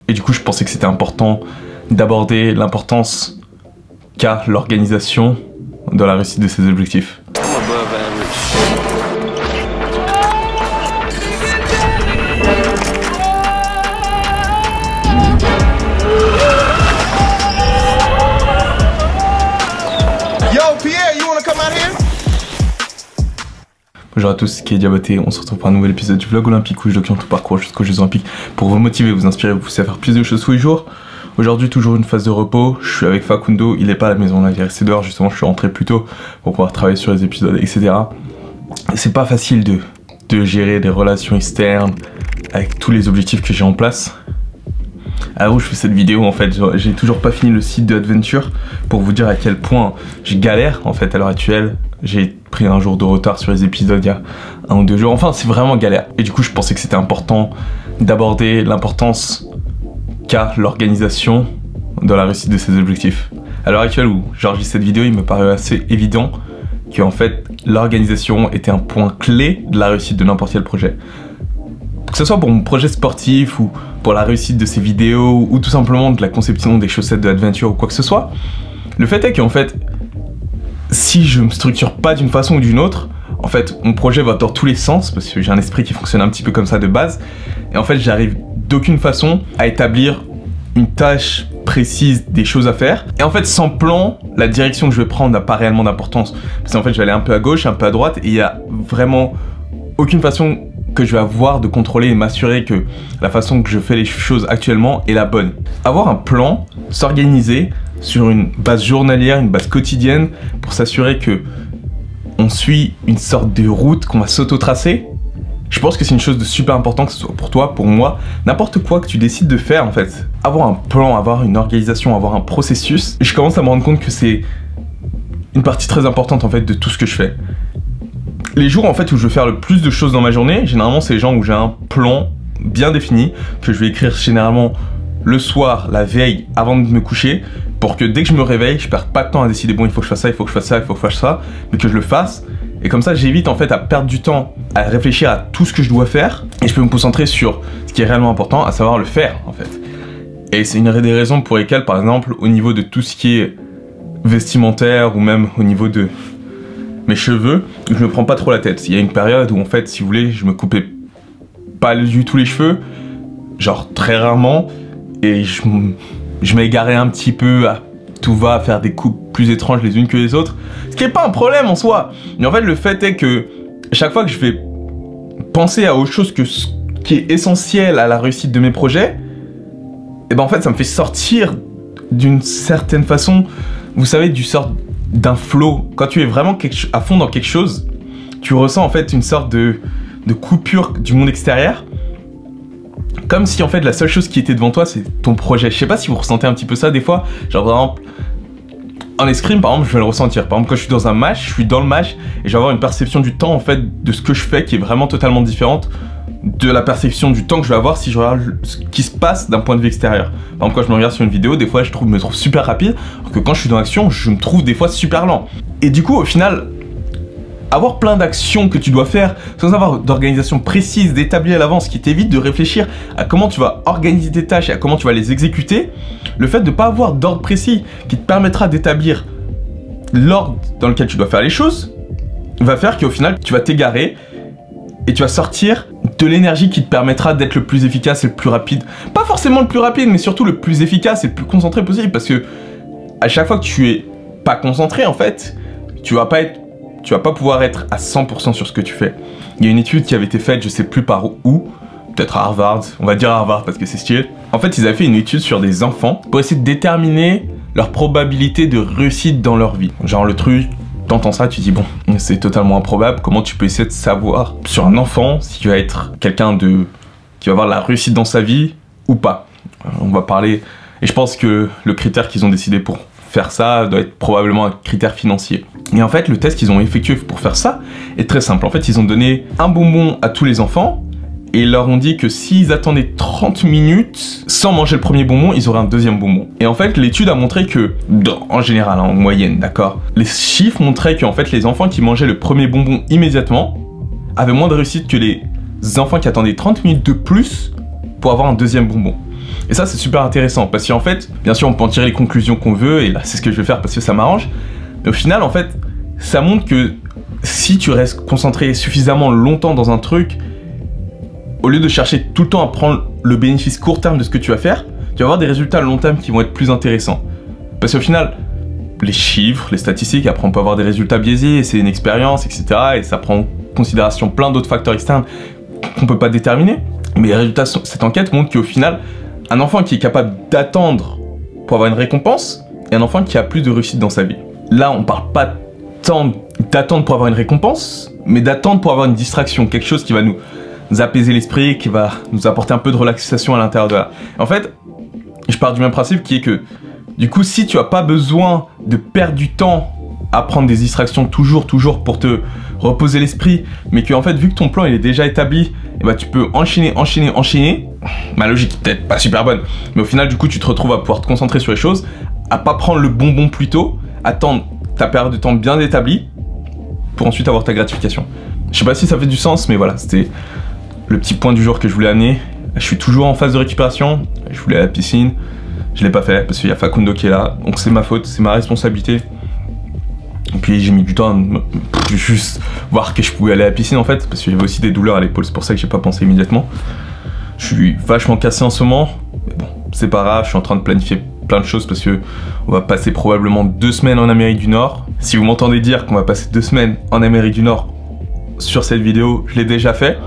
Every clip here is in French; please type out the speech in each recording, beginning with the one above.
Et du coup, je pensais que c'était important d'aborder l'importance qu'a l'organisation dans la réussite de ses objectifs. Bonjour à tous, c'est Kay Diabaté, on se retrouve pour un nouvel épisode du vlog olympique où je documente tout parcours jusqu'aux Jeux Olympiques pour vous motiver, vous inspirer, vous pousser à faire plus de choses tous les jours. Aujourd'hui, toujours une phase de repos, je suis avec Facundo, il est pas à la maison là, il est resté dehors, justement je suis rentré plus tôt pour pouvoir travailler sur les épisodes, etc. C'est pas facile de gérer des relations externes avec tous les objectifs que j'ai en place. Alors je fais cette vidéo en fait, j'ai toujours pas fini le site de Adventure pour vous dire à quel point je galère en fait à l'heure actuelle. J'ai pris un jour de retard sur les épisodes il y a 1 ou 2 jours, enfin c'est vraiment galère. Et du coup je pensais que c'était important d'aborder l'importance qu'a l'organisation dans la réussite de ses objectifs. À l'heure actuelle où j'enregistre cette vidéo, il me paraît assez évident qu'en fait l'organisation était un point clé de la réussite de n'importe quel projet. Que ce soit pour mon projet sportif ou pour la réussite de ces vidéos ou tout simplement de la conception des chaussettes de Adventure ou quoi que ce soit, le fait est qu'en fait, si je me structure pas d'une façon ou d'une autre, en fait, mon projet va dans tous les sens parce que j'ai un esprit qui fonctionne un petit peu comme ça de base et en fait, j'arrive d'aucune façon à établir une tâche précise des choses à faire. Et en fait, sans plan, la direction que je vais prendre n'a pas réellement d'importance parce qu'en fait, je vais aller un peu à gauche, un peu à droite et il y a vraiment aucune façon que je vais avoir de contrôler et m'assurer que la façon que je fais les choses actuellement est la bonne. Avoir un plan, s'organiser sur une base journalière, une base quotidienne pour s'assurer que on suit une sorte de route qu'on va s'auto-tracer, je pense que c'est une chose de super important, que ce soit pour toi, pour moi, n'importe quoi que tu décides de faire en fait. Avoir un plan, avoir une organisation, avoir un processus, je commence à me rendre compte que c'est une partie très importante en fait de tout ce que je fais. Les jours en fait où je veux faire le plus de choses dans ma journée, généralement c'est les gens où j'ai un plan bien défini, que je vais écrire généralement le soir, la veille, avant de me coucher, pour que dès que je me réveille, je perds pas de temps à décider bon il faut que je fasse ça, il faut que je fasse ça, il faut que je fasse ça, mais que je le fasse. Et comme ça j'évite en fait à perdre du temps à réfléchir à tout ce que je dois faire, et je peux me concentrer sur ce qui est réellement important, à savoir le faire en fait. Et c'est une des raisons pour lesquelles par exemple au niveau de tout ce qui est vestimentaire ou même au niveau de mes cheveux, je me prends pas trop la tête. Il y a une période où en fait, si vous voulez, je me coupais pas du tout les cheveux, genre très rarement, et je m'égarais un petit peu à tout va, à faire des coupes plus étranges les unes que les autres, ce qui est pas un problème en soi. Mais en fait, le fait est que chaque fois que je vais penser à autre chose que ce qui est essentiel à la réussite de mes projets, et ben en fait, ça me fait sortir d'une certaine façon, vous savez, d'un flow. Quand tu es vraiment à fond dans quelque chose, tu ressens en fait une sorte de coupure du monde extérieur. Comme si en fait la seule chose qui était devant toi c'est ton projet. Je sais pas si vous ressentez un petit peu ça des fois. Genre par exemple, en escrime par exemple je vais le ressentir. Par exemple quand je suis dans un match, je suis dans le match et je vais avoir une perception du temps en fait de ce que je fais qui est vraiment totalement différente de la perception du temps que je vais avoir si je regarde ce qui se passe d'un point de vue extérieur. Par exemple quand je me regarde sur une vidéo, des fois je me trouve super rapide, alors que quand je suis dans l'action, je me trouve des fois super lent. Et du coup au final, avoir plein d'actions que tu dois faire sans avoir d'organisation précise, d'établir à l'avance, qui t'évite de réfléchir à comment tu vas organiser tes tâches et à comment tu vas les exécuter, le fait de ne pas avoir d'ordre précis qui te permettra d'établir l'ordre dans lequel tu dois faire les choses, va faire qu'au final tu vas t'égarer et tu vas sortir de l'énergie qui te permettra d'être le plus efficace et le plus rapide. Pas forcément le plus rapide, mais surtout le plus efficace et le plus concentré possible, parce que à chaque fois que tu es pas concentré en fait, tu vas pas pouvoir être à 100% sur ce que tu fais. Il y a une étude qui avait été faite, je sais plus par où, peut-être à Harvard, on va dire à Harvard parce que c'est stylé. En fait, ils avaient fait une étude sur des enfants pour essayer de déterminer leur probabilité de réussite dans leur vie. Genre le truc, t'entends ça, tu dis bon, c'est totalement improbable, comment tu peux essayer de savoir sur un enfant si tu vas être quelqu'un qui va avoir la réussite dans sa vie ou pas. On va parler, et je pense que le critère qu'ils ont décidé pour faire ça doit être probablement un critère financier. Et en fait, le test qu'ils ont effectué pour faire ça est très simple. En fait, ils ont donné un bonbon à tous les enfants et ils leur ont dit que s'ils attendaient 30 minutes sans manger le premier bonbon, ils auraient un deuxième bonbon. Et en fait, l'étude a montré que, en général, en moyenne, d'accord, les chiffres montraient qu'en fait, les enfants qui mangeaient le premier bonbon immédiatement avaient moins de réussite que les enfants qui attendaient 30 minutes de plus pour avoir un deuxième bonbon. Et ça c'est super intéressant parce qu'en fait, bien sûr on peut en tirer les conclusions qu'on veut et là c'est ce que je vais faire parce que ça m'arrange. Mais au final en fait, ça montre que si tu restes concentré suffisamment longtemps dans un truc, au lieu de chercher tout le temps à prendre le bénéfice court terme de ce que tu vas faire, tu vas avoir des résultats à long terme qui vont être plus intéressants. Parce qu'au final, les chiffres, les statistiques, après on peut avoir des résultats biaisés, c'est une expérience, etc. Et ça prend en considération plein d'autres facteurs externes qu'on peut pas déterminer. Mais les résultats de cette enquête montrent qu'au final, un enfant qui est capable d'attendre pour avoir une récompense et un enfant qui a plus de réussite dans sa vie. Là, on parle pas tant d'attendre pour avoir une récompense, mais d'attendre pour avoir une distraction, quelque chose qui va nous apaiser l'esprit, qui va nous apporter un peu de relaxation à l'intérieur de là. En fait, je pars du même principe qui est que, du coup, si tu n'as pas besoin de perdre du temps à prendre des distractions toujours pour te reposer l'esprit, mais que en fait, vu que ton plan il est déjà établi, et bah, tu peux enchaîner. Ma logique est peut-être pas super bonne, mais au final, du coup, tu te retrouves à pouvoir te concentrer sur les choses, à pas prendre le bonbon plus tôt, attendre ta période de temps bien établie, pour ensuite avoir ta gratification. Je sais pas si ça fait du sens, mais voilà, c'était le petit point du jour que je voulais amener. Je suis toujours en phase de récupération, je voulais aller à la piscine, je l'ai pas fait parce qu'il y a Facundo qui est là, donc c'est ma faute, c'est ma responsabilité. Et puis j'ai mis du temps à juste voir que je pouvais aller à la piscine en fait, parce que j'avais aussi des douleurs à l'épaule, c'est pour ça que j'ai pas pensé immédiatement. Je suis vachement cassé en ce moment, mais bon, c'est pas grave, je suis en train de planifier plein de choses parce que on va passer probablement 2 semaines en Amérique du Nord. Si vous m'entendez dire qu'on va passer 2 semaines en Amérique du Nord sur cette vidéo, je l'ai déjà fait.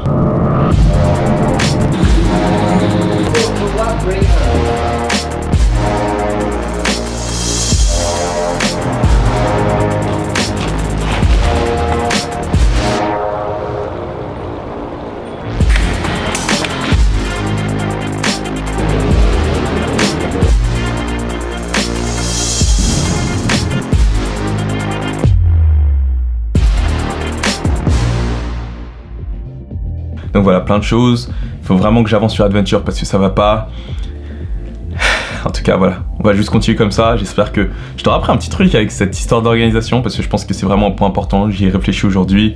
Donc voilà, plein de choses. Il faut vraiment que j'avance sur Adventure parce que ça va pas. En tout cas, voilà. On va juste continuer comme ça. J'espère que je t'aurai appris un petit truc avec cette histoire d'organisation parce que je pense que c'est vraiment un point important. J'y ai réfléchi aujourd'hui.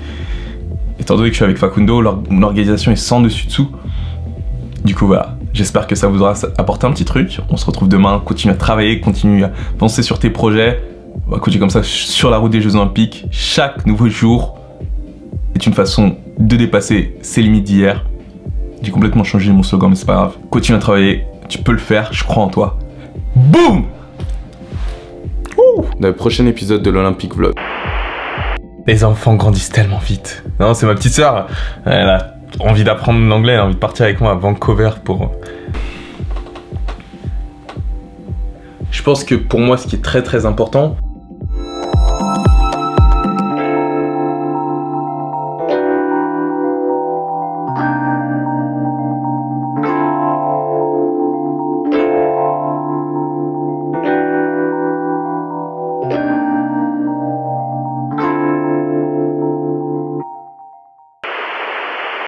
Étant donné que je suis avec Facundo, mon organisation est sans dessus-dessous. Du coup, voilà. J'espère que ça vous aura apporté un petit truc. On se retrouve demain. Continue à travailler, continue à penser sur tes projets. On va continuer comme ça sur la route des Jeux Olympiques. Chaque nouveau jour est une façon de dépasser ses limites d'hier. J'ai complètement changé mon slogan, mais c'est pas grave. Continue à travailler, tu peux le faire, je crois en toi. Boum! Dans le prochain épisode de l'Olympique Vlog. Les enfants grandissent tellement vite. Non, c'est ma petite sœur. Elle a envie d'apprendre l'anglais, elle a envie de partir avec moi à Vancouver pour... Je pense que pour moi, ce qui est très important,